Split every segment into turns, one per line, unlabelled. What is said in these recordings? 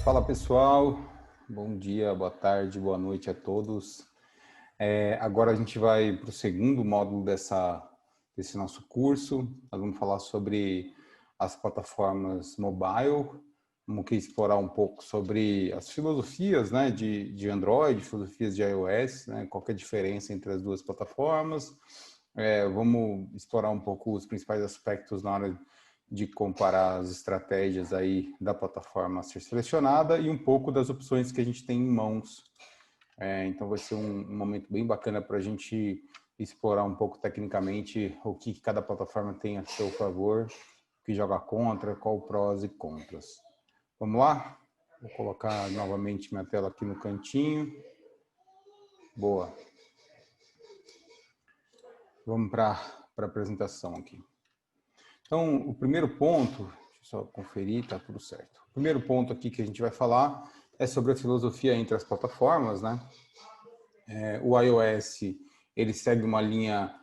Fala pessoal, bom dia, boa tarde, boa noite a todos. Agora a gente vai para o segundo módulo desse nosso curso. Nós vamos falar sobre as plataformas mobile, vamos aqui explorar um pouco sobre as filosofias, né, de Android, filosofias de iOS, né, qual que é a diferença entre as duas plataformas. Vamos explorar um pouco os principais aspectos na hora de comparar as estratégias aí da plataforma a ser selecionada e um pouco das opções que a gente tem em mãos. Então vai ser um momento bem bacana para a gente explorar um pouco tecnicamente o que cada plataforma tem a seu favor, o que joga contra, qual prós e contras. Vamos lá? Vou colocar novamente minha tela aqui no cantinho. Boa. Vamos para a apresentação aqui. Então, o primeiro ponto, deixa eu só conferir, tá tudo certo. O primeiro ponto aqui que a gente vai falar é sobre a filosofia entre as plataformas, né? O iOS, ele segue uma linha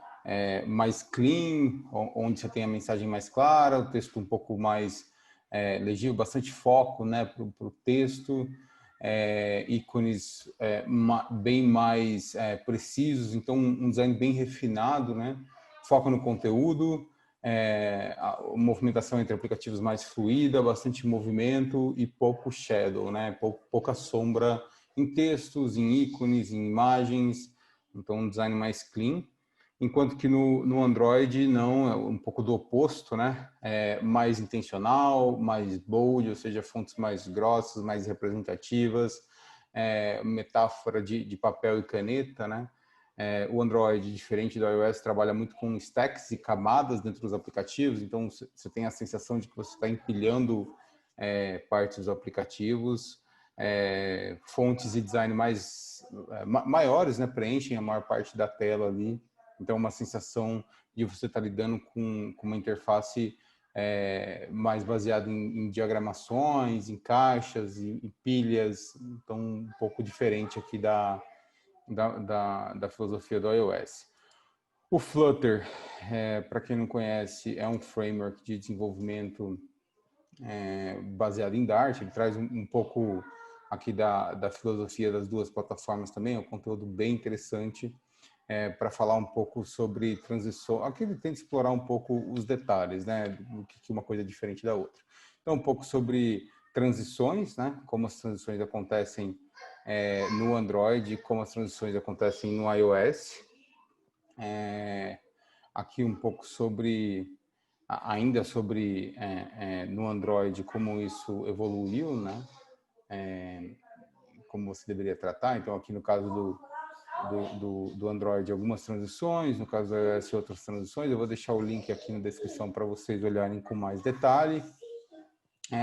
mais clean, onde você tem a mensagem mais clara, o texto um pouco mais legível, bastante foco, né, para o texto, ícones bem mais precisos, então um design bem refinado, né? Foco no conteúdo, a movimentação entre aplicativos mais fluida, bastante movimento e pouco shadow, né? Pouca sombra em textos, em ícones, em imagens, então um design mais clean. Enquanto que no Android não, é um pouco do oposto, né? Mais intencional, mais bold, ou seja, fontes mais grossas, mais representativas, metáfora de papel e caneta, né? O Android, diferente do iOS, trabalha muito com stacks e camadas dentro dos aplicativos, então você tem a sensação de que você está empilhando partes dos aplicativos, fontes e design maiores, né, preenchem a maior parte da tela ali, então uma sensação de você estar lidando com uma interface mais baseada em diagramações, em caixas, em pilhas, então um pouco diferente aqui da filosofia do iOS. O Flutter, para quem não conhece, é um framework de desenvolvimento baseado em Dart. Ele traz um pouco aqui da filosofia das duas plataformas também, é um conteúdo bem interessante para falar um pouco sobre transição. Aqui ele tenta explorar um pouco os detalhes, né, do que uma coisa é diferente da outra. Então, um pouco sobre transições, né, como as transições acontecem no Android, como as transições acontecem no iOS. Aqui um pouco sobre, ainda sobre no Android, como isso evoluiu, né? Como você deveria tratar. Então, aqui no caso do Android, algumas transições, no caso do iOS, outras transições. Eu vou deixar o link aqui na descrição para vocês olharem com mais detalhe.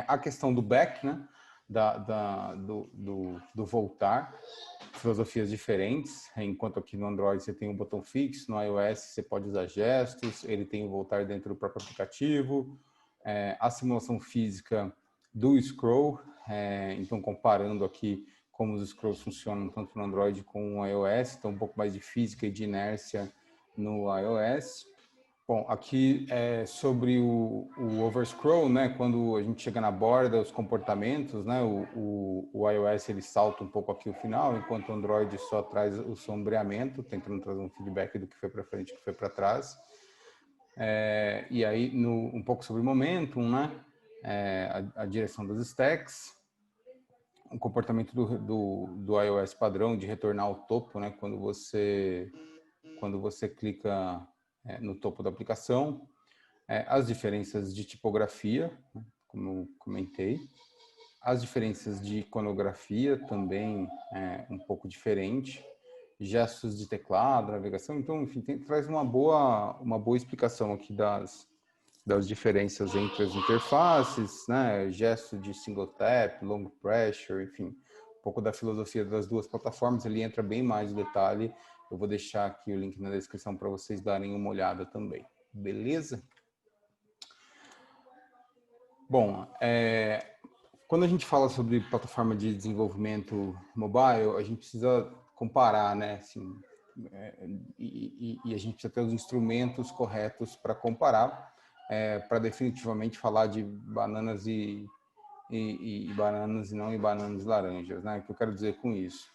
A questão do back, né? Do voltar, filosofias diferentes, enquanto aqui no Android você tem um botão fixo, no iOS você pode usar gestos, ele tem o voltar dentro do próprio aplicativo, a simulação física do scroll, então comparando aqui como os scrolls funcionam tanto no Android como no iOS, então um pouco mais de física e de inércia no iOS. Bom, aqui é sobre o overscroll, né? Quando a gente chega na borda, os comportamentos, né? O iOS ele salta um pouco aqui o final, enquanto o Android só traz o sombreamento, tentando trazer um feedback do que foi para frente e o que foi para trás. E aí, um pouco sobre o momentum, né? A direção das stacks, o comportamento do iOS padrão de retornar ao topo, né? Quando você clica no topo da aplicação. As diferenças de tipografia, como eu comentei, as diferenças de iconografia também um pouco diferente, gestos de teclado, navegação, então, enfim, traz uma boa explicação aqui das diferenças entre as interfaces, né, gesto de single tap, long pressure, enfim, um pouco da filosofia das duas plataformas, ele entra bem mais no detalhe, eu vou deixar aqui o link na descrição para vocês darem uma olhada também, beleza? Bom, quando a gente fala sobre plataforma de desenvolvimento mobile, a gente precisa comparar, né? Assim, e a gente precisa ter os instrumentos corretos para comparar, para definitivamente falar de bananas e e bananas e não em bananas e laranjas, né? O que eu quero dizer com isso?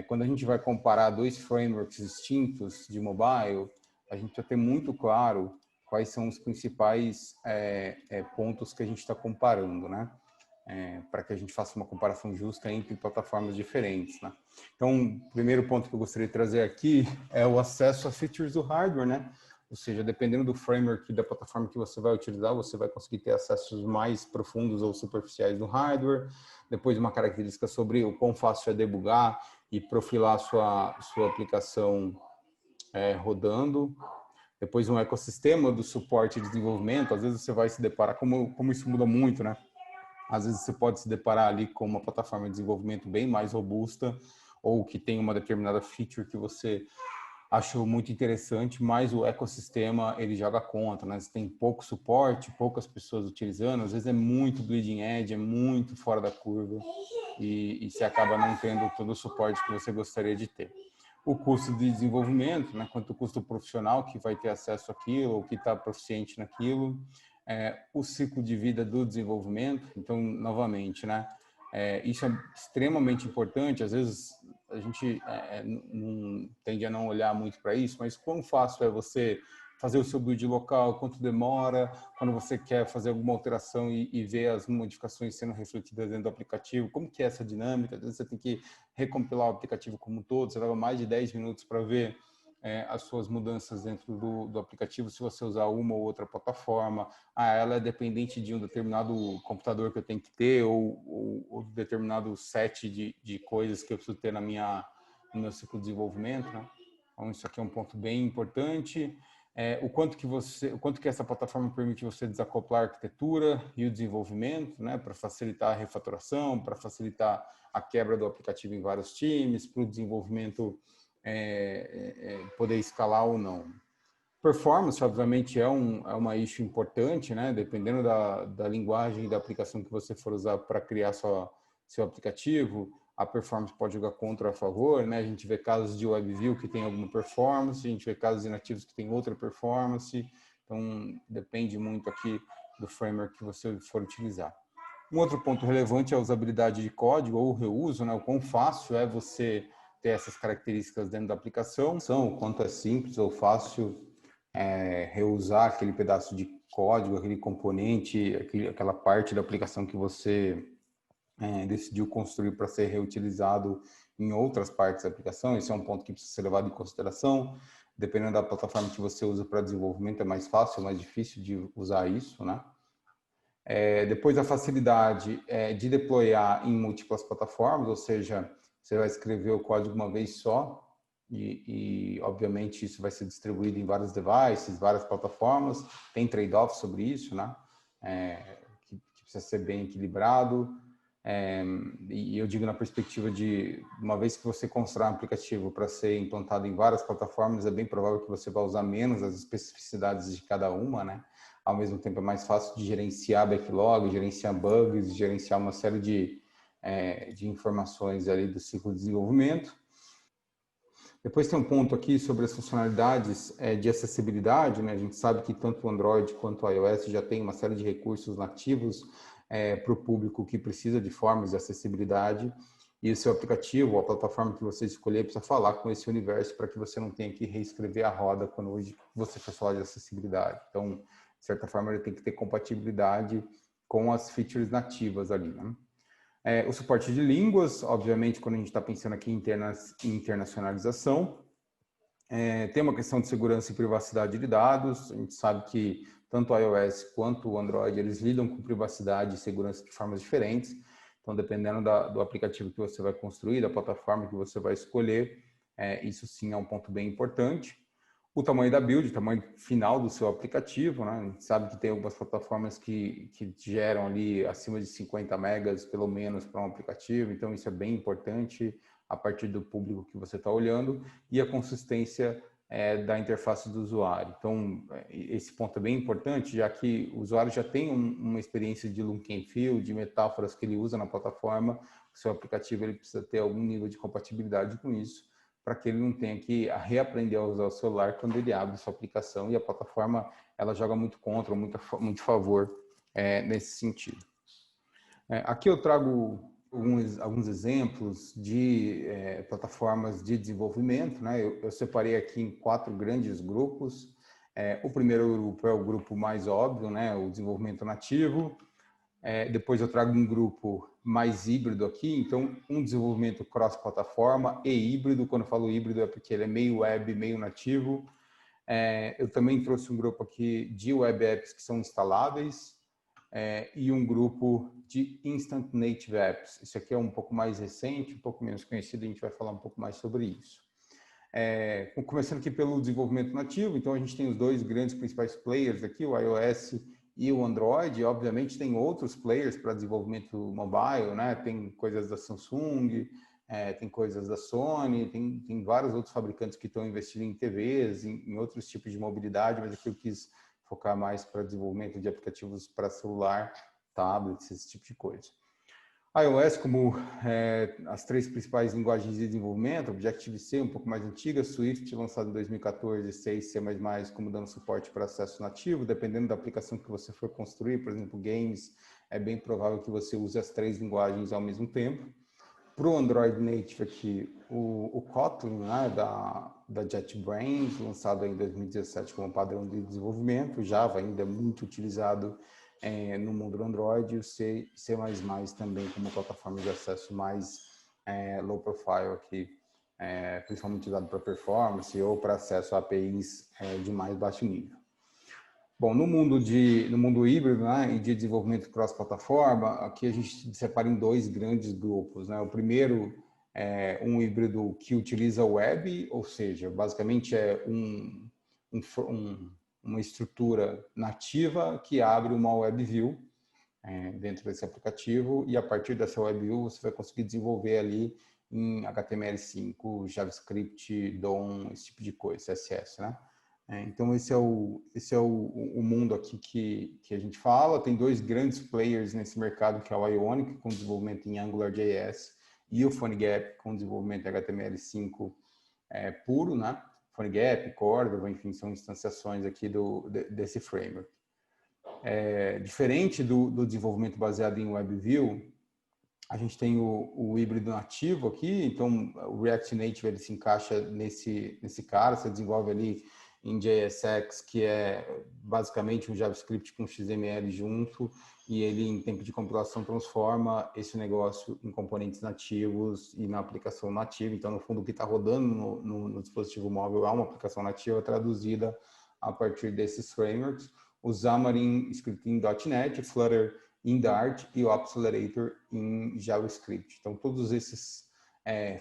Quando a gente vai comparar dois frameworks distintos de mobile, a gente precisa ter muito claro quais são os principais pontos que a gente está comparando, né? Para que a gente faça uma comparação justa entre plataformas diferentes, né? Então, o primeiro ponto que eu gostaria de trazer aqui é o acesso a features do hardware, né? Ou seja, dependendo do framework da plataforma que você vai utilizar, você vai conseguir ter acessos mais profundos ou superficiais do hardware. Depois, uma característica sobre o quão fácil é debugar e profilar sua aplicação rodando. Depois, um ecossistema do suporte e desenvolvimento. Às vezes, você vai se deparar, como isso muda muito, né? Às vezes, você pode se deparar ali com uma plataforma de desenvolvimento bem mais robusta ou que tem uma determinada feature que você acho muito interessante, mas o ecossistema ele joga contra, né? Você tem pouco suporte, poucas pessoas utilizando, às vezes é muito bleeding edge, é muito fora da curva e você acaba não tendo todo o suporte que você gostaria de ter. O custo de desenvolvimento, né? Quanto o custo profissional que vai ter acesso àquilo ou que está proficiente naquilo, o ciclo de vida do desenvolvimento. Então, novamente, né? Isso é extremamente importante. Às vezes a gente não tende a não olhar muito para isso, mas quão fácil é você fazer o seu build local, quanto demora, quando você quer fazer alguma alteração e ver as modificações sendo refletidas dentro do aplicativo, como que é essa dinâmica? Às vezes você tem que recompilar o aplicativo como um todo, você leva mais de 10 minutos para ver as suas mudanças dentro do aplicativo, se você usar uma ou outra plataforma. Ela é dependente de um determinado computador que eu tenho que ter ou determinado set de coisas que eu preciso ter no meu ciclo de desenvolvimento, né? Então, isso aqui é um ponto bem importante. O quanto que essa plataforma permite você desacoplar a arquitetura e o desenvolvimento, né? Para facilitar a refatoração, para facilitar a quebra do aplicativo em vários times, para o desenvolvimento poder escalar ou não. Performance, obviamente, é uma issue importante, né? Dependendo da linguagem e da aplicação que você for usar para criar seu aplicativo, a performance pode jogar contra ou a favor, né? A gente vê casos de WebView que tem alguma performance, a gente vê casos de nativos que tem outra performance, então depende muito aqui do framework que você for utilizar. Um outro ponto relevante é a usabilidade de código ou o reuso, né? O quão fácil é você ter essas características dentro da aplicação, o quanto é simples ou fácil reusar aquele pedaço de código, aquele componente, aquela parte da aplicação que você decidiu construir para ser reutilizado em outras partes da aplicação. Esse é um ponto que precisa ser levado em consideração. Dependendo da plataforma que você usa para desenvolvimento, é mais fácil ou mais difícil de usar isso, né? Depois a facilidade de deployar em múltiplas plataformas, ou seja, você vai escrever o código uma vez só e obviamente isso vai ser distribuído em vários devices, várias plataformas. Tem trade-off sobre isso, né? Que precisa ser bem equilibrado. E eu digo na perspectiva de, uma vez que você constrói um aplicativo para ser implantado em várias plataformas, é bem provável que você vai usar menos as especificidades de cada uma, né? Ao mesmo tempo é mais fácil de gerenciar backlog, gerenciar bugs, gerenciar uma série de informações ali do ciclo de desenvolvimento. Depois tem um ponto aqui sobre as funcionalidades de acessibilidade, né? A gente sabe que tanto o Android quanto o iOS já tem uma série de recursos nativos para o público que precisa de formas de acessibilidade, e o seu aplicativo, a plataforma que você escolher, precisa falar com esse universo para que você não tenha que reescrever a roda quando hoje você for falar de acessibilidade. Então, de certa forma, ele tem que ter compatibilidade com as features nativas ali, né? O suporte de línguas, obviamente, quando a gente está pensando aqui em internacionalização. Tem uma questão de segurança e privacidade de dados. A gente sabe que tanto o iOS quanto o Android, eles lidam com privacidade e segurança de formas diferentes. Então, dependendo do aplicativo que você vai construir, da plataforma que você vai escolher, isso sim é um ponto bem importante. O tamanho da build, o tamanho final do seu aplicativo, né? A gente sabe que tem algumas plataformas que geram ali acima de 50 megas, pelo menos, para um aplicativo. Então, isso é bem importante a partir do público que você está olhando, e a consistência da interface do usuário. Então, esse ponto é bem importante, já que o usuário já tem uma experiência de look and feel, de metáforas que ele usa na plataforma. O seu aplicativo ele precisa ter algum nível de compatibilidade com isso, para que ele não tenha que reaprender a usar o celular quando ele abre sua aplicação, e a plataforma ela joga muito contra, muito favor nesse sentido. Aqui eu trago alguns exemplos de plataformas de desenvolvimento, né? Eu separei aqui em 4 grandes grupos. O primeiro grupo é o grupo mais óbvio, né? O desenvolvimento nativo. Depois eu trago um grupo mais híbrido aqui, então um desenvolvimento cross-plataforma e híbrido. Quando eu falo híbrido é porque ele é meio web, meio nativo. Eu também trouxe um grupo aqui de web apps que são instaláveis e um grupo de Instant Native Apps. Isso aqui é um pouco mais recente, um pouco menos conhecido, a gente vai falar um pouco mais sobre isso. Começando aqui pelo desenvolvimento nativo, então a gente tem os 2 grandes principais players aqui, o iOS e o Android. Obviamente tem outros players para desenvolvimento mobile, né? Tem coisas da Samsung, tem coisas da Sony, tem vários outros fabricantes que estão investindo em TVs, em outros tipos de mobilidade, mas aqui eu quis focar mais para desenvolvimento de aplicativos para celular, tablets, esse tipo de coisa. iOS, como as 3 principais linguagens de desenvolvimento, Objective-C, um pouco mais antiga, Swift, lançado em 2014, C, C++, como dando suporte para acesso nativo, dependendo da aplicação que você for construir, por exemplo, games, é bem provável que você use as 3 linguagens ao mesmo tempo. Para o Android Native aqui, o Kotlin, né, da JetBrains, lançado em 2017 como padrão de desenvolvimento. Java ainda é muito utilizado no mundo do Android, e o C também como plataforma de acesso mais low profile aqui, principalmente usado para performance ou para acesso a APIs de mais baixo nível. Bom, no mundo híbrido, né, e de desenvolvimento cross-plataforma, aqui a gente separa em 2 grandes grupos, né? O primeiro é um híbrido que utiliza web, ou seja, basicamente é uma estrutura nativa que abre uma web view dentro desse aplicativo, e a partir dessa web view você vai conseguir desenvolver ali em HTML5, JavaScript, DOM, esse tipo de coisa, CSS, né? Então esse é o mundo aqui que a gente fala. Tem 2 grandes players nesse mercado, que é o Ionic, com desenvolvimento em AngularJS, e o PhoneGap, com desenvolvimento em HTML5 puro, né? PhoneGap, Cordova, enfim, são instanciações aqui desse framework. Diferente do desenvolvimento baseado em WebView, a gente tem o híbrido nativo aqui. Então o React Native ele se encaixa nesse cara. Você desenvolve ali em JSX, que é basicamente um JavaScript com XML junto, e ele, em tempo de compilação, transforma esse negócio em componentes nativos e na aplicação nativa. Então, no fundo, o que está rodando no dispositivo móvel é uma aplicação nativa traduzida a partir desses frameworks. O Xamarin escrito em .NET, Flutter em Dart e o Accelerator em JavaScript. Então, todos esses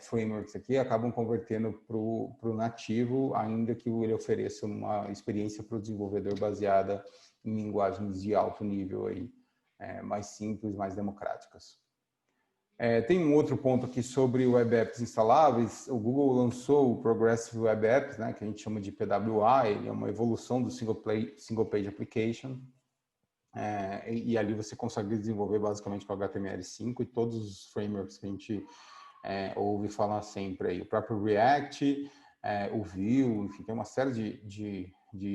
frameworks aqui acabam convertendo para o nativo, ainda que ele ofereça uma experiência para o desenvolvedor baseada em linguagens de alto nível, aí, mais simples, mais democráticas. Tem um outro ponto aqui sobre web apps instaláveis. O Google lançou o Progressive Web Apps, né, que a gente chama de PWA. Ele é uma evolução do Single Page Application. E ali você consegue desenvolver basicamente com HTML5 e todos os frameworks que a gente ouve falar sempre aí. O próprio React, o Vue, enfim, tem uma série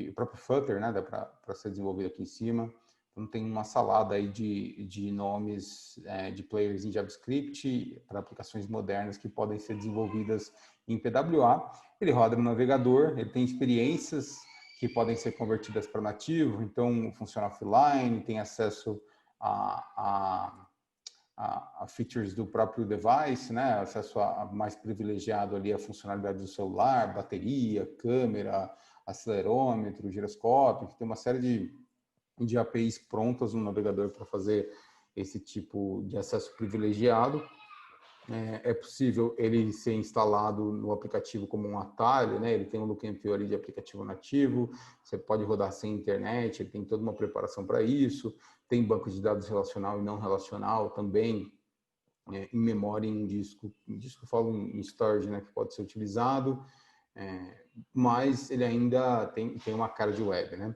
o próprio Flutter, né, dá para ser desenvolvido aqui em cima. Então tem uma salada aí de nomes de players em JavaScript para aplicações modernas que podem ser desenvolvidas em PWA. Ele roda no navegador, ele tem experiências que podem ser convertidas para nativo, então funciona offline, tem acesso a features do próprio device, né? Acesso a mais privilegiado ali a funcionalidade do celular, bateria, câmera, acelerômetro, giroscópio, que tem uma série de APIs prontas no navegador para fazer esse tipo de acesso privilegiado. É possível ele ser instalado no aplicativo como um atalho, né? Ele tem um look and feel ali de aplicativo nativo, você pode rodar sem internet, ele tem toda uma preparação para isso, tem banco de dados relacional e não relacional também, em memória, em disco eu falo em storage, né? Que pode ser utilizado, mas ele ainda tem uma cara de web, né?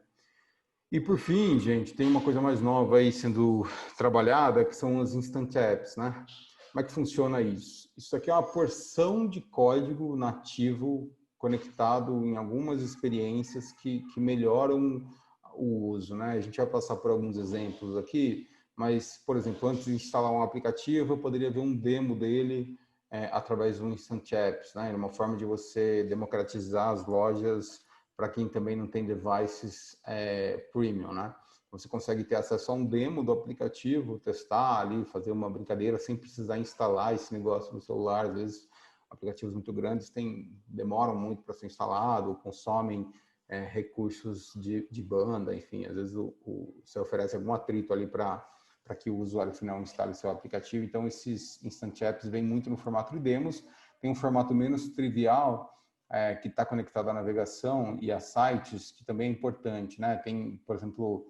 E por fim, gente, tem uma coisa mais nova aí sendo trabalhada, que são as Instant Apps, né? Como é que funciona isso? Isso aqui é uma porção de código nativo conectado em algumas experiências que melhoram o uso, né? A gente vai passar por alguns exemplos aqui, mas, por exemplo, antes de instalar um aplicativo, eu poderia ver um demo dele através do Instant Apps, né? Uma forma de você democratizar as lojas para quem também não tem devices premium, né? Você consegue ter acesso a um demo do aplicativo, testar ali, fazer uma brincadeira sem precisar instalar esse negócio no celular. Às vezes, aplicativos muito grandes demoram muito para ser instalado, consomem recursos de banda, enfim, às vezes você oferece algum atrito ali para que o usuário final instale seu aplicativo. Então, esses Instant Apps vêm muito no formato de demos, tem um formato menos trivial, que está conectado à navegação e a sites, que também é importante, né? Tem, por exemplo,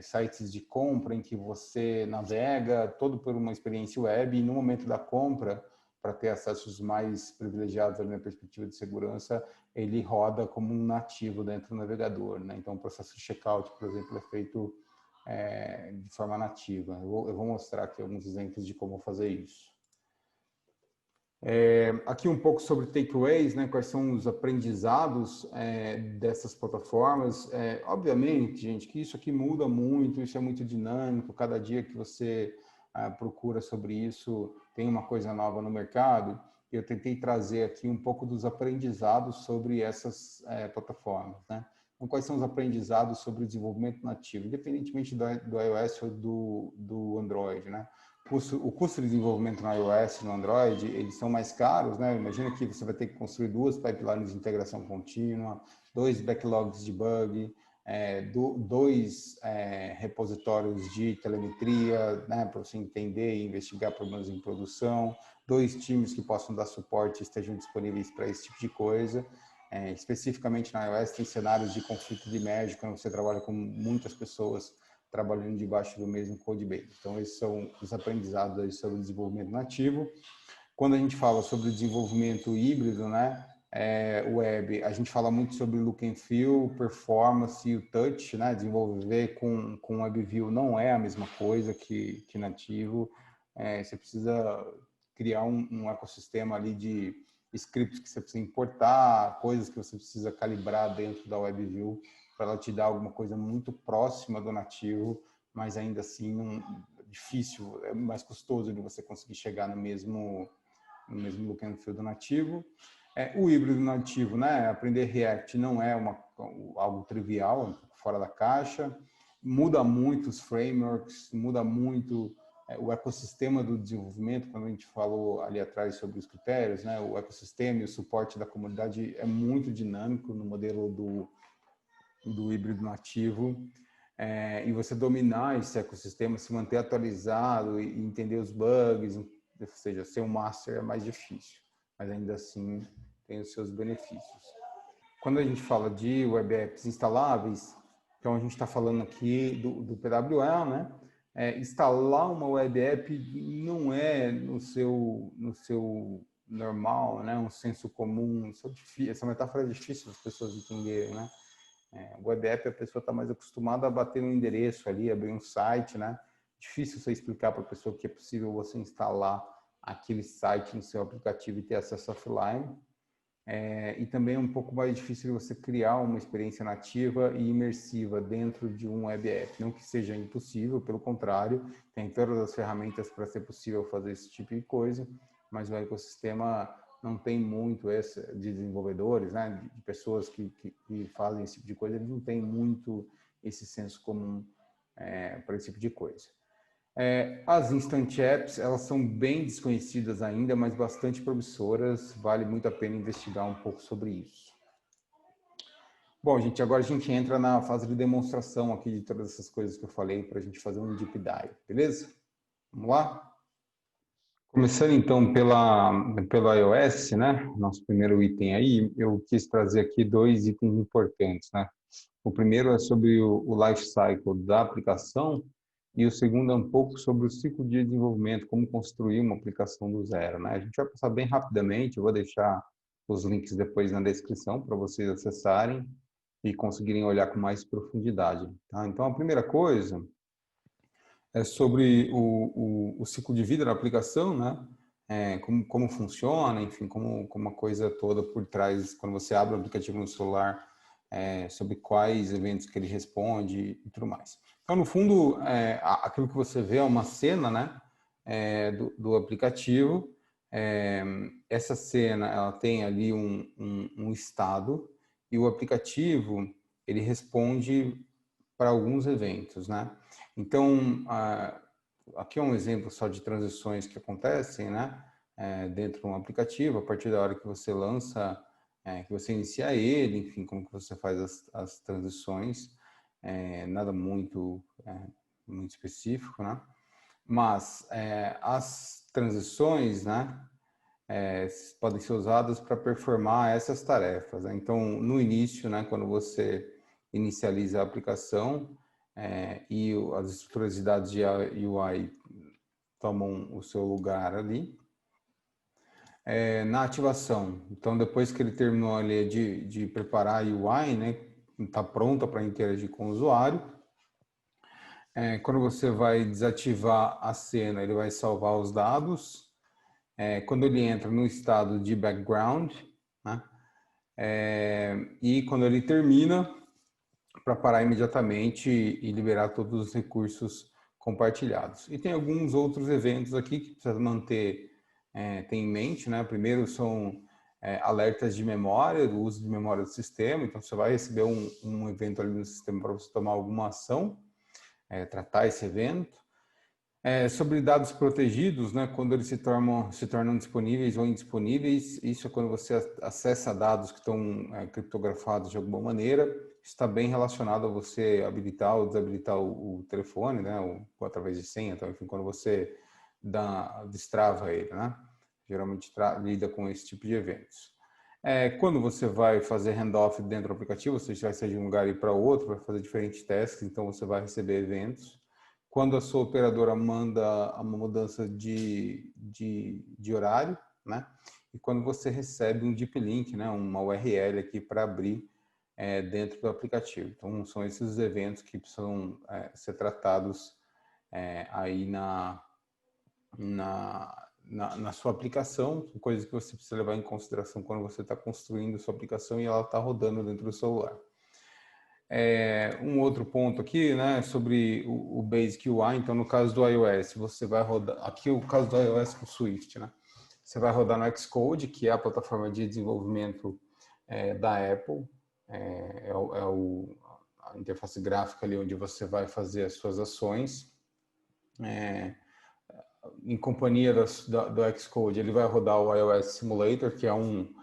sites de compra em que você navega todo por uma experiência web e no momento da compra, para ter acessos mais privilegiados ali na perspectiva de segurança, ele roda como um nativo dentro do navegador, né? Então, o processo de checkout, por exemplo, é feito de forma nativa. Eu vou mostrar aqui alguns exemplos de como fazer isso. Aqui um pouco sobre takeaways, né? Quais são os aprendizados dessas plataformas. Obviamente, gente, que isso aqui muda muito, isso é muito dinâmico. Cada dia que você procura sobre isso, tem uma coisa nova no mercado. Eu tentei trazer aqui um pouco dos aprendizados sobre essas plataformas, né? Então, quais são os aprendizados sobre o desenvolvimento nativo, independentemente do iOS ou do Android, né? O custo de desenvolvimento no iOS e no Android, eles são mais caros, né? Imagina que você vai ter que construir 2 pipelines de integração contínua, 2 backlogs de bug, 2 repositórios de telemetria, né? Para você entender e investigar problemas em produção, 2 times que possam dar suporte e estejam disponíveis para esse tipo de coisa. Especificamente na iOS, tem cenários de conflito de merge, quando você trabalha com muitas pessoas trabalhando debaixo do mesmo codebase. Então, esses são os aprendizados aí sobre o desenvolvimento nativo. Quando a gente fala sobre o desenvolvimento híbrido, né, web, a gente fala muito sobre look and feel, performance e o touch, né? Desenvolver com WebView não é a mesma coisa que nativo. Você precisa criar um ecossistema ali de scripts que você precisa importar, coisas que você precisa calibrar dentro da WebView para ela te dar alguma coisa muito próxima do nativo, mas ainda assim difícil, é mais custoso de você conseguir chegar no mesmo look and feel do nativo. O híbrido nativo, né? Aprender React não é algo trivial, um pouco fora da caixa, muda muito os frameworks, muda muito o ecossistema do desenvolvimento, quando a gente falou ali atrás sobre os critérios, né? O ecossistema e o suporte da comunidade é muito dinâmico no modelo do híbrido nativo, e você dominar esse ecossistema, se manter atualizado e entender os bugs, ou seja, ser um master é mais difícil, mas ainda assim tem os seus benefícios. Quando a gente fala de web apps instaláveis, então a gente está falando aqui do PWA, né? Instalar uma web app não é no seu normal, né? Um senso comum. Essa metáfora é difícil das pessoas entenderem, né? Web app, a pessoa está mais acostumada a bater um endereço ali, abrir um site, né? Difícil você explicar para a pessoa que é possível você instalar aquele site no seu aplicativo e ter acesso offline. E também é um pouco mais difícil você criar uma experiência nativa e imersiva dentro de um web app. Não que seja impossível, pelo contrário, tem todas as ferramentas para ser possível fazer esse tipo de coisa, mas o ecossistema não tem muito de desenvolvedores, né, de pessoas que fazem esse tipo de coisa, eles não têm muito esse senso comum para esse tipo de coisa. As Instant Apps, elas são bem desconhecidas ainda, mas bastante promissoras, vale muito a pena investigar um pouco sobre isso. Bom, gente, agora a gente entra na fase de demonstração aqui de todas essas coisas que eu falei para a gente fazer um deep dive, beleza? Vamos lá? Começando então pelo iOS, né? Nosso primeiro item aí, eu quis trazer aqui 2 itens importantes, né? O primeiro é sobre o life cycle da aplicação e o segundo é um pouco sobre o ciclo de desenvolvimento, como construir uma aplicação do zero, né? A gente vai passar bem rapidamente, eu vou deixar os links depois na descrição para vocês acessarem e conseguirem olhar com mais profundidade, tá? Então, a primeira coisa é sobre o ciclo de vida da aplicação, né? Como funciona, enfim, como uma coisa toda por trás, quando você abre o aplicativo no celular, sobre quais eventos que ele responde e tudo mais. Então, no fundo, aquilo que você vê é uma cena, né, do aplicativo. Essa cena, ela tem ali um estado e o aplicativo, ele responde para alguns eventos, né? Então, aqui é um exemplo só de transições que acontecem, né? Dentro de um aplicativo, a partir da hora que você lança, que você inicia ele, enfim, como que você faz as transições, nada muito, muito específico, né? Mas as transições, né? Podem ser usadas para performar essas tarefas, né? Então, no início, né? Quando você inicializa a aplicação, e as estruturas de dados de UI tomam o seu lugar ali. Na ativação, então depois que ele terminou ali de preparar a UI, né, está pronta para interagir com o usuário, quando você vai desativar a cena, ele vai salvar os dados. Quando ele entra no estado de background, né, e quando ele termina, para parar imediatamente e liberar todos os recursos compartilhados. E tem alguns outros eventos aqui que precisa manter tem em mente, né? Primeiro são alertas de memória, do uso de memória do sistema. Então, você vai receber um evento ali no sistema para você tomar alguma ação, tratar esse evento. Sobre dados protegidos, né? Quando eles se tornam disponíveis ou indisponíveis, isso é quando você acessa dados que estão criptografados de alguma maneira. Está bem relacionado a você habilitar ou desabilitar o telefone, né? Ou através de senha, então, enfim, quando você destrava ele, né? Geralmente lida com esse tipo de eventos. Quando você vai fazer handoff dentro do aplicativo, você vai sair de um lugar e para outro, vai fazer diferentes tasks, então você vai receber eventos. Quando a sua operadora manda uma mudança de horário, né? E quando você recebe um deep link, né? Uma URL aqui para abrir dentro do aplicativo. Então, são esses os eventos que precisam ser tratados aí na sua aplicação, coisas que você precisa levar em consideração quando você está construindo sua aplicação e ela está rodando dentro do celular. Um outro ponto aqui, né, sobre o Basic UI. Então, no caso do iOS, você vai rodar, aqui o caso do iOS com Swift, né? Você vai rodar no Xcode, que é a plataforma de desenvolvimento da Apple, a interface gráfica ali onde você vai fazer as suas ações. Em companhia do Xcode, ele vai rodar o iOS Simulator, que é um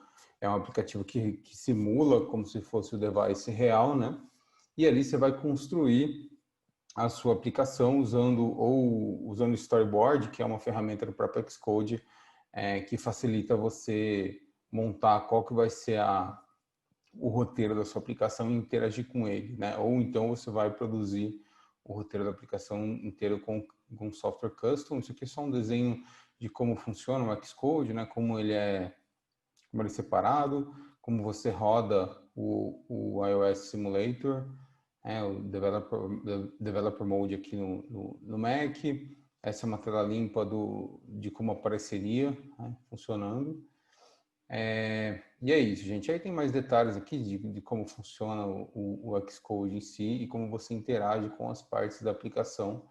aplicativo que simula como se fosse o device real, né? E ali você vai construir a sua aplicação usando o Storyboard, que é uma ferramenta do próprio Xcode, que facilita você montar qual que vai ser o roteiro da sua aplicação e interagir com ele, né? Ou então você vai produzir o roteiro da aplicação inteiro com software custom. Isso aqui é só um desenho de como funciona o Xcode, né? Como ele é separado, como você roda o iOS Simulator, o Developer Mode aqui no Mac. Essa é uma tela limpa de como apareceria, né, funcionando. E é isso, gente. Aí tem mais detalhes aqui de como funciona o Xcode em si e como você interage com as partes da aplicação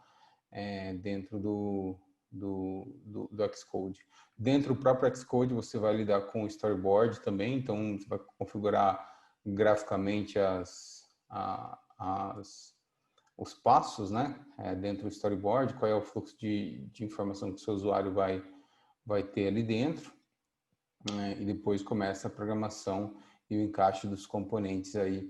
dentro do Xcode. Dentro do próprio Xcode, você vai lidar com o storyboard também, então você vai configurar graficamente os passos, né? Dentro do storyboard, qual é o fluxo de informação que o seu usuário vai ter ali dentro. E depois começa a programação e o encaixe dos componentes aí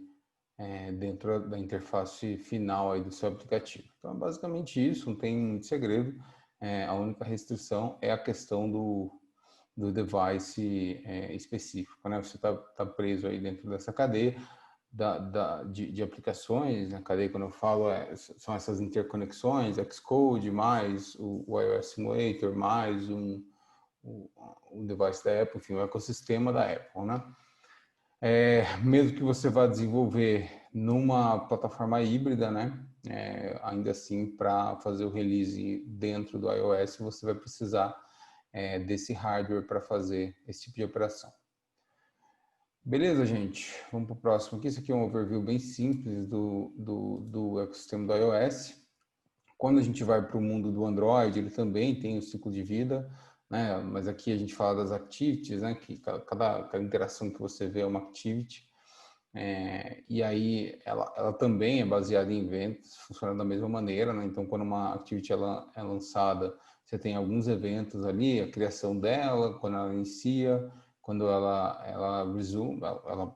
dentro da interface final aí do seu aplicativo. Então, é basicamente isso, não tem muito segredo. A única restrição é a questão do device específico, né? Você tá preso aí dentro dessa cadeia de aplicações. A cadeia, quando eu falo, são essas interconexões, Xcode, mais o iOS Simulator, mais o device da Apple, enfim, o ecossistema da Apple, né? Mesmo que você vá desenvolver numa plataforma híbrida, né? Ainda assim, para fazer o release dentro do iOS, você vai precisar desse hardware para fazer esse tipo de operação. Beleza, gente? Vamos para o próximo aqui. Isso aqui é um overview bem simples do ecossistema do iOS. Quando a gente vai para o mundo do Android, ele também tem o ciclo de vida, né? Mas aqui a gente fala das activities, né? Que cada interação que você vê é uma activity. E aí ela também é baseada em eventos, funciona da mesma maneira, né? Então, quando uma activity ela é lançada, você tem alguns eventos ali, a criação dela, quando ela inicia, quando ela resume,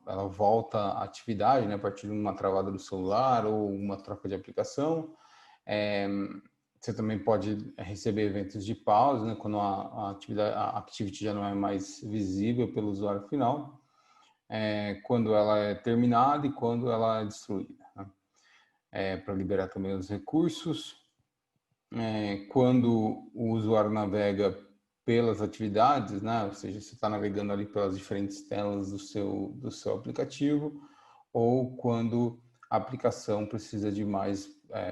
ela volta à atividade, né? A partir de uma travada do celular ou uma troca de aplicação. É, Você também pode receber eventos de pausa, né? Quando a activity já não é mais visível pelo usuário final, quando ela é terminada e quando ela é destruída, né? Para liberar também os recursos. Quando o usuário navega pelas atividades, né? Ou seja, você está navegando ali pelas diferentes telas do seu aplicativo, ou quando a aplicação precisa de mais,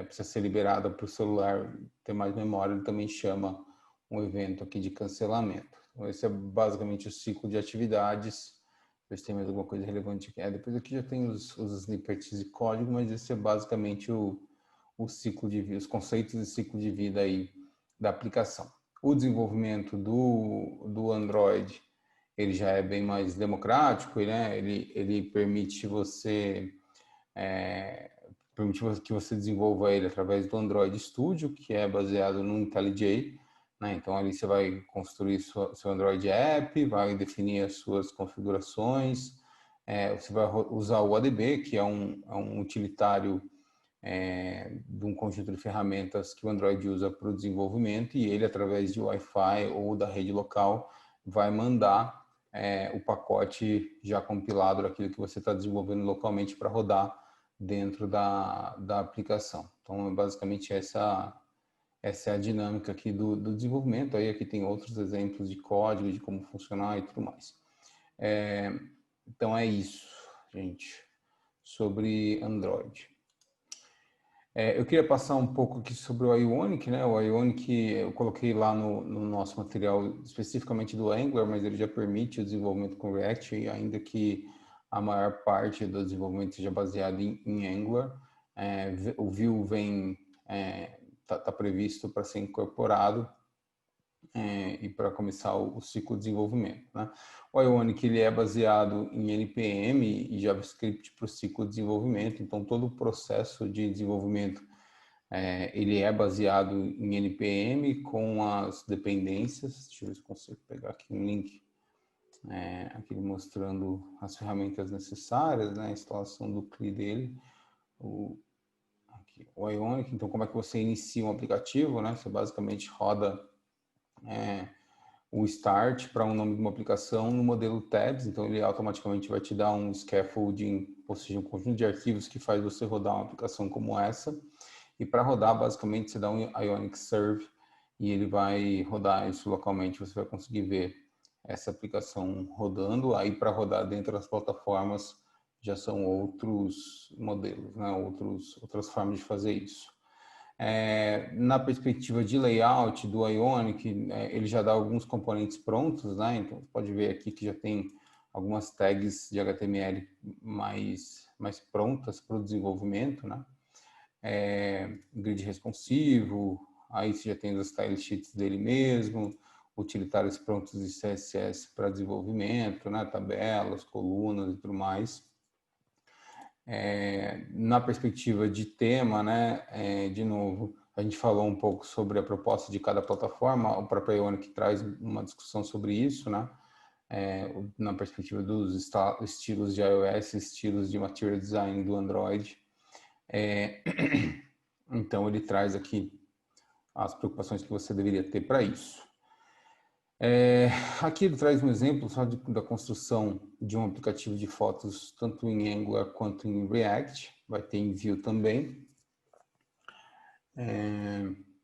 precisa ser liberada para o celular ter mais memória, ele também chama um evento aqui de cancelamento. Então, esse é basicamente o ciclo de atividades. Ver se tem mais alguma coisa relevante aqui. Depois aqui já tem os snippets de código, mas esse é basicamente o ciclo de vida, os conceitos de ciclo de vida aí da aplicação. O desenvolvimento do Android, ele já é bem mais democrático, né? Ele permite que você desenvolva ele através do Android Studio, que é baseado no IntelliJ, né? Então ali você vai construir seu Android App, vai definir as suas configurações, você vai usar o ADB, que é um utilitário de um conjunto de ferramentas que o Android usa para o desenvolvimento, e ele, através de Wi-Fi ou da rede local, vai mandar o pacote já compilado daquilo que você está desenvolvendo localmente para rodar dentro da aplicação. Então, basicamente, essa é a dinâmica aqui do desenvolvimento. Aí aqui tem outros exemplos de código, de como funcionar e tudo mais. Então, é isso, gente, sobre Android. Eu queria passar um pouco aqui sobre o Ionic, né? O Ionic eu coloquei lá no nosso material especificamente do Angular, mas ele já permite o desenvolvimento com React, e ainda que a maior parte do desenvolvimento seja baseado em Angular. O Vue tá previsto para ser incorporado e para começar o ciclo de desenvolvimento, né? O Ionic ele é baseado em NPM e JavaScript para o ciclo de desenvolvimento, então todo o processo de desenvolvimento ele é baseado em NPM com as dependências. Deixa eu ver se consigo pegar aqui um link aqui mostrando as ferramentas necessárias, né? A instalação do CLI dele, o Ionic. Então, como é que você inicia um aplicativo, né? Você basicamente roda o start para um nome de uma aplicação no modelo tabs, então ele automaticamente vai te dar um scaffolding, ou seja, um conjunto de arquivos que faz você rodar uma aplicação como essa. E para rodar, basicamente, você dá um Ionic Serve e ele vai rodar isso localmente. Você vai conseguir ver essa aplicação rodando. Aí, para rodar dentro das plataformas, já são outros modelos, né? Outras formas de fazer isso. Na perspectiva de layout do Ionic, ele já dá alguns componentes prontos, né? Então, você pode ver aqui que já tem algumas tags de HTML mais prontas para o desenvolvimento, né? Grid responsivo, aí você já tem os style sheets dele mesmo, utilitários prontos de CSS para desenvolvimento, né? Tabelas, colunas e tudo mais. Na perspectiva de tema, né? De novo, a gente falou um pouco sobre a proposta de cada plataforma, o próprio Ionic traz uma discussão sobre isso, né? Na perspectiva dos estilos de iOS, estilos de material design do Android. Então, ele traz aqui as preocupações que você deveria ter para isso. Aqui ele traz um exemplo só da construção de um aplicativo de fotos, tanto em Angular quanto em React. Vai ter em Vue também.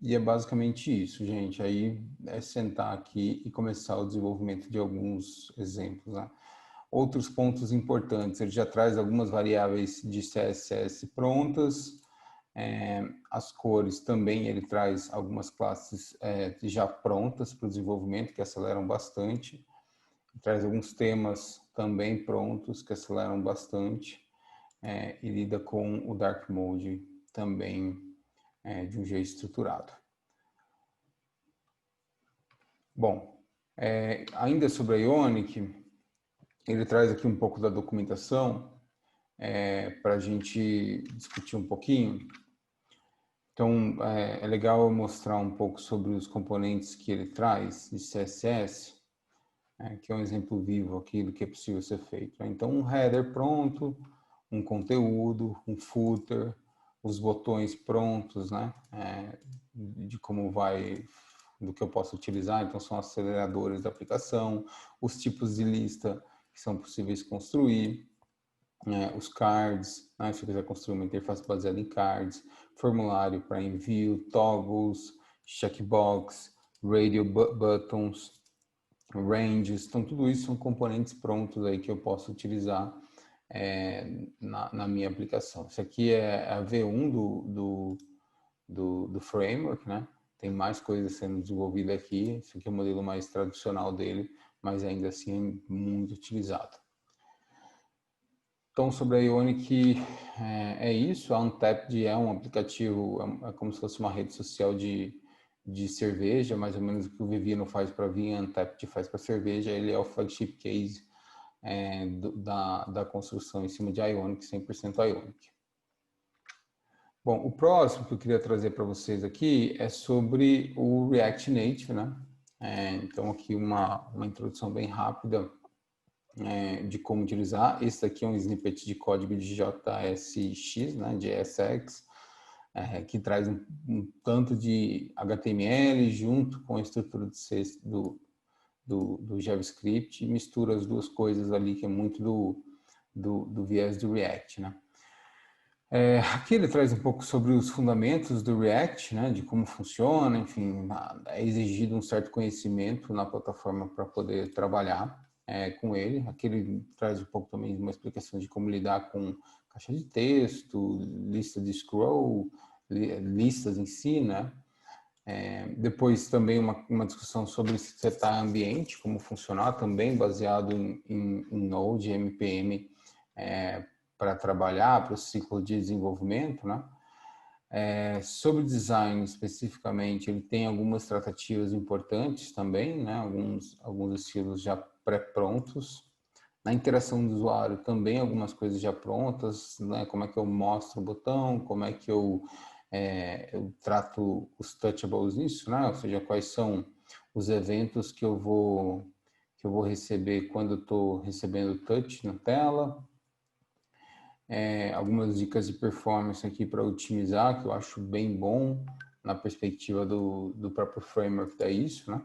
E é basicamente isso, gente. Aí é sentar aqui e começar o desenvolvimento de alguns exemplos, né? Outros pontos importantes, ele já traz algumas variáveis de CSS prontas. As cores também, ele traz algumas classes já prontas para o desenvolvimento, que aceleram bastante. traz alguns temas também prontos que aceleram bastante e lida com o Dark Mode também de um jeito estruturado. Bom, ainda sobre a Ionic, ele traz aqui um pouco da documentação para a gente discutir um pouquinho. Então, é legal eu mostrar um pouco sobre os componentes que ele traz de CSS, que é um exemplo vivo aqui do que é possível ser feito. Então, um header pronto, um conteúdo, um footer, os botões prontos, né? De como vai, do que eu posso utilizar. Então, são aceleradores da aplicação, os tipos de lista que são possíveis construir, os cards, né? Se eu quiser construir uma interface baseada em cards, formulário para envio, toggles, checkbox, radio buttons, ranges, então tudo isso são componentes prontos aí que eu posso utilizar na minha aplicação. Isso aqui é a V1 do framework, né? Tem mais coisas sendo desenvolvida aqui. Esse aqui é o modelo mais tradicional dele, mas ainda assim é muito utilizado. Então, sobre a Ionic, é isso. A Untappd é um aplicativo, é como se fosse uma rede social de cerveja, mais ou menos o que o Vivino faz para vinho, a Untappd faz para cerveja. Ele é o flagship case da construção em cima de Ionic, 100% Ionic. Bom, o próximo que eu queria trazer para vocês aqui é sobre o React Native, né? Então, aqui uma introdução bem rápida de como utilizar. Esse aqui é um snippet de código de JSX, né, de ESX, que traz um tanto de HTML junto com a estrutura de C do JavaScript e mistura as duas coisas ali, que é muito do viés do React, né? Aqui ele traz um pouco sobre os fundamentos do React, né, de como funciona, enfim, é exigido um certo conhecimento na plataforma para poder trabalhar com ele. Aqui ele traz um pouco também uma explicação de como lidar com caixa de texto, lista de scroll, listas em si, né? Depois também uma discussão sobre setar ambiente, como funcionar, também baseado em Node, MPM, para trabalhar, para o ciclo de desenvolvimento, né? Sobre design especificamente, ele tem algumas tratativas importantes também, né? Alguns estilos já pré-prontos. Na interação do usuário também algumas coisas já prontas, né? Como é que eu mostro o botão, como é que eu trato os touchables nisso, né? Ou seja, quais são os eventos que eu vou receber quando eu estou recebendo touch na tela. Algumas dicas de performance aqui para otimizar, que eu acho bem bom na perspectiva do próprio framework da isso, né?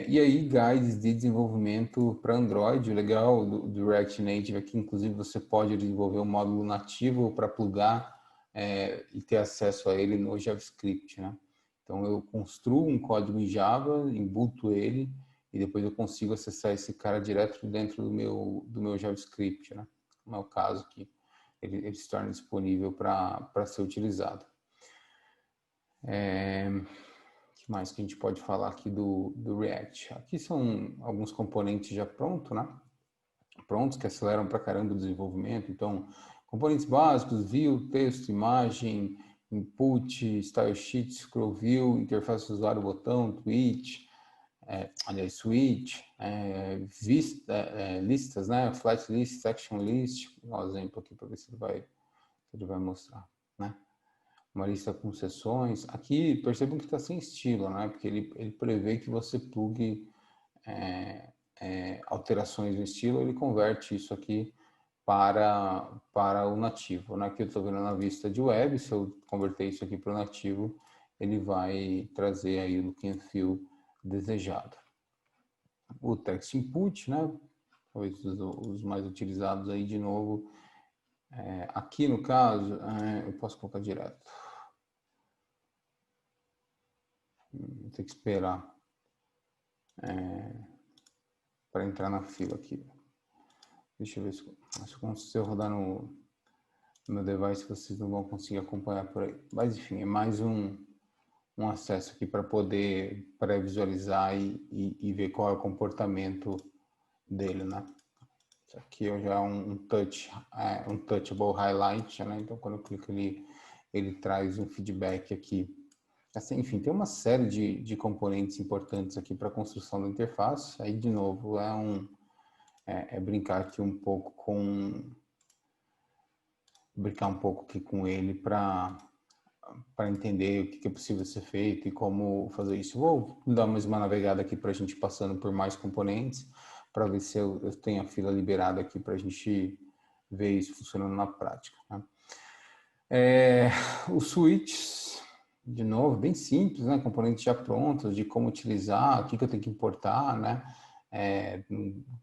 E aí, guides de desenvolvimento para Android. O legal do React Native é que, inclusive, você pode desenvolver um módulo nativo para plugar e ter acesso a ele no JavaScript, né? Então, eu construo um código em Java, embuto ele, e depois eu consigo acessar esse cara direto dentro do meu JavaScript, né? Como é o caso que ele se torna disponível para ser utilizado. O que mais que a gente pode falar aqui do React? Aqui são alguns componentes já prontos, né? Prontos, que aceleram para caramba o desenvolvimento. Então, componentes básicos, view, texto, imagem, input, style sheet, scroll view, interface usuário, botão, tweet, switch, listas, né? Flat list, section list. Vou dar um exemplo aqui para ver se ele vai mostrar, né? Uma lista com seções. Aqui, percebam que está sem estilo, né? Porque ele prevê que você plugue alterações no estilo, ele converte isso aqui para o nativo, né? Aqui eu estou vendo na vista de web, se eu converter isso aqui para o nativo, ele vai trazer aí o look and feel desejado. O text input, né? Talvez os mais utilizados aí de novo. Aqui no caso, eu posso colocar direto. Vou ter que esperar para entrar na fila aqui. Deixa eu ver se eu rodar no meu device, vocês não vão conseguir acompanhar por aí. Mas enfim, é mais um acesso aqui para poder pré-visualizar e ver qual é o comportamento dele, né? Isso aqui já é um touchable highlight, né? Então, quando eu clico ali, ele traz um feedback aqui. Assim, enfim, tem uma série de componentes importantes aqui para a construção da interface. Aí, de novo, brincar aqui um pouco com ele para entender o que é possível ser feito e como fazer isso. Vou dar mais uma navegada aqui para a gente passando por mais componentes, para ver se eu tenho a fila liberada aqui para a gente ver isso funcionando na prática. Né? Os switches, de novo, bem simples, né? Componentes já prontos, de como utilizar, o que eu tenho que importar, né?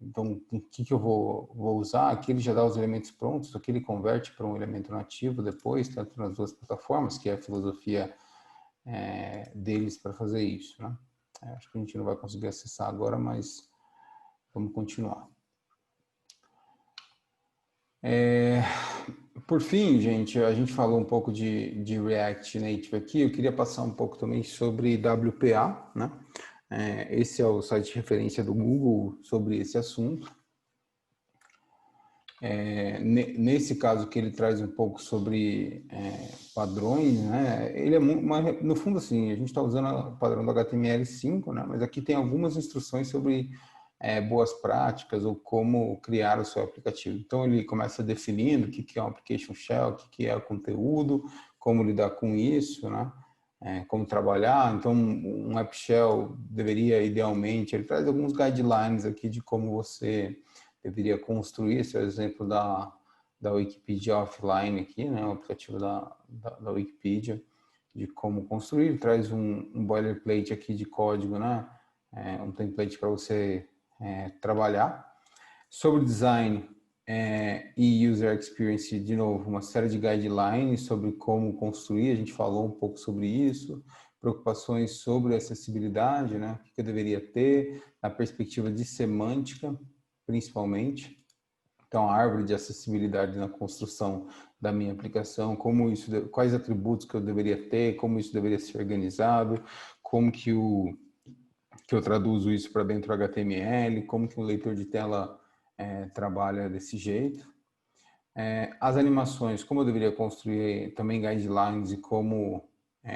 Então, o que eu vou usar? Aqui ele já dá os elementos prontos, aqui ele converte para um elemento nativo depois, tanto nas duas plataformas, que é a filosofia deles para fazer isso, né? Acho que a gente não vai conseguir acessar agora, mas vamos continuar. Por fim, gente, a gente falou um pouco de React Native aqui, eu queria passar um pouco também sobre WPA, né? Esse é o site de referência do Google sobre esse assunto. Nesse caso que ele traz um pouco sobre padrões, né? Ele é no fundo assim, a gente está usando o padrão do HTML5, né? Mas aqui tem algumas instruções sobre boas práticas ou como criar o seu aplicativo. Então ele começa definindo o que é um application shell, o que é o conteúdo, como lidar com isso, né? Como trabalhar. Então um app shell deveria idealmente, ele traz alguns guidelines aqui de como você deveria construir. Esse é o exemplo da Wikipedia offline aqui, né? O aplicativo da Wikipedia, de como construir. Ele traz um boilerplate aqui de código, né? Um template para você trabalhar. Sobre design e user experience, de novo, uma série de guidelines sobre como construir. A gente falou um pouco sobre isso. Preocupações sobre acessibilidade, né? O que eu deveria ter, na perspectiva de semântica, principalmente. Então, a árvore de acessibilidade na construção da minha aplicação, quais atributos que eu deveria ter, como isso deveria ser organizado, como que eu traduzo isso para dentro do HTML, como que um leitor de tela trabalha desse jeito. As animações, como eu deveria construir também guidelines e como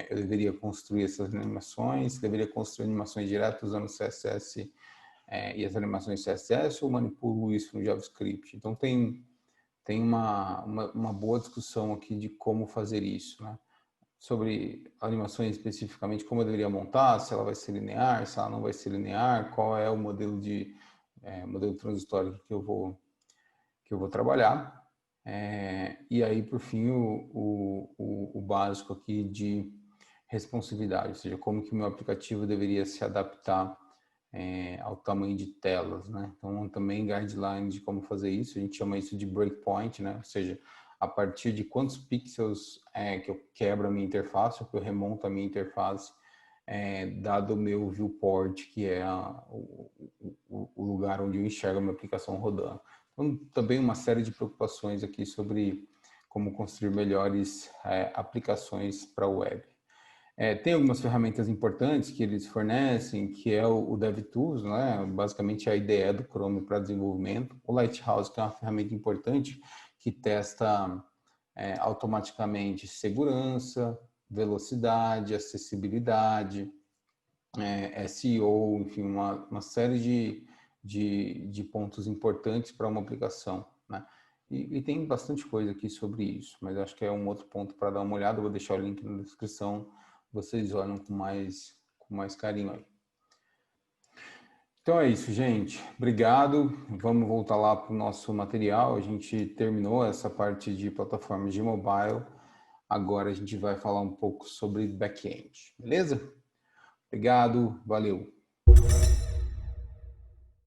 eu deveria construir essas animações, deveria construir animações diretas usando CSS e as animações CSS ou manipulo isso no JavaScript. Então tem uma boa discussão aqui de como fazer isso, né? Sobre animações especificamente, como eu deveria montar, se ela vai ser linear, se ela não vai ser linear, qual é o modelo transitório que eu vou trabalhar. E aí, por fim, o básico aqui de responsividade, ou seja, como que o meu aplicativo deveria se adaptar ao tamanho de telas, né? Então, também guidelines de como fazer isso, a gente chama isso de breakpoint, né? Ou seja, a partir de quantos pixels que eu quebro a minha interface, ou que eu remonto a minha interface, dado o meu viewport, que é o lugar onde eu enxergo a minha aplicação rodando. Então, também uma série de preocupações aqui sobre como construir melhores aplicações para o web. Tem algumas ferramentas importantes que eles fornecem, que é o DevTools, né? Basicamente a IDE do Chrome para desenvolvimento. O Lighthouse, que é uma ferramenta importante que testa automaticamente segurança, velocidade, acessibilidade, SEO, enfim, uma série de pontos importantes para uma aplicação, né? E tem bastante coisa aqui sobre isso, mas acho que é um outro ponto para dar uma olhada. Eu vou deixar o link na descrição, vocês olham com mais carinho aí. Então é isso, gente. Obrigado. Vamos voltar lá para o nosso material. A gente terminou essa parte de plataformas de mobile. Agora a gente vai falar um pouco sobre back-end. Beleza? Obrigado. Valeu.